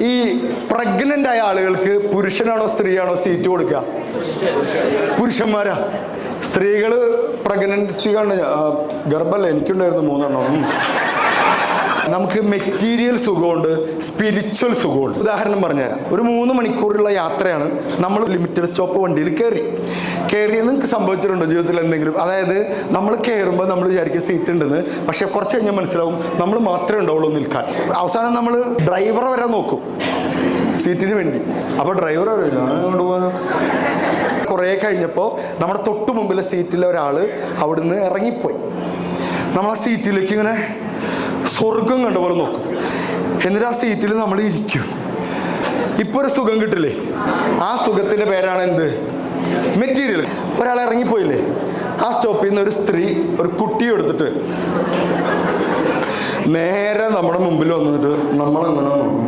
ഈ പ്രഗ്നന്റ് ആയ ആളുകൾക്ക് പുരുഷനാണോ സ്ത്രീയാണോ സീറ്റ് കൊടുക്കുക? പുരുഷന്മാരാ. സ്ത്രീകള് പ്രഗ്നൻസി കണ്ട് ഗർഭമല്ല, എനിക്കുണ്ടായിരുന്നു 3 എണ്ണം. നമുക്ക് മെറ്റീരിയൽ സുഖമുണ്ട്, സ്പിരിച്വൽ സുഖമുണ്ട്. ഉദാഹരണം പറഞ്ഞുതരാം. ഒരു 3 മണിക്കൂറുള്ള യാത്രയാണ്. നമ്മൾ ലിമിറ്റഡ് സ്റ്റോപ്പ് വണ്ടിയിൽ കയറി നിങ്ങൾക്ക് സംഭവിച്ചിട്ടുണ്ടോ ജീവിതത്തിൽ എന്തെങ്കിലും? അതായത് നമ്മൾ കയറുമ്പോൾ നമ്മൾ വിചാരിക്കും സീറ്റ് ഉണ്ടെന്ന്, പക്ഷെ കുറച്ച് കഴിഞ്ഞാൽ മനസ്സിലാവും നമ്മൾ മാത്രമേ ഉണ്ടാവുള്ളൂ നിൽക്കാൻ. അവസാനം നമ്മൾ ഡ്രൈവറെ വരെ നോക്കും സീറ്റിന് വേണ്ടി. അപ്പോൾ ഡ്രൈവറെ അങ്ങോട്ട് പോകാൻ കുറേ കഴിഞ്ഞപ്പോൾ നമ്മുടെ തൊട്ട് മുമ്പിലെ സീറ്റിലെ ഒരാൾ അവിടുന്ന് ഇറങ്ങിപ്പോയി. നമ്മൾ ആ സീറ്റിലേക്ക് ഇങ്ങനെ സ്വർഗം കണ്ടപോലെ നോക്കും. എന്നിട്ട് ആ സീറ്റിൽ നമ്മൾ ഇരിക്കും. ഇപ്പോൾ ഒരു സുഖം കിട്ടില്ലേ? ആ സുഖത്തിൻ്റെ പേരാണ് എന്ത്? മെറ്റീരിയൽ. ഒരാൾ ഇറങ്ങിപ്പോയില്ലേ, ആ സ്റ്റോപ്പിൽ നിന്ന് ഒരു സ്ത്രീ ഒരു കുട്ടിയെ എടുത്തിട്ട് നേരെ നമ്മുടെ മുമ്പിൽ വന്നിട്ട് നമ്മളെങ്ങനെ നോക്കും.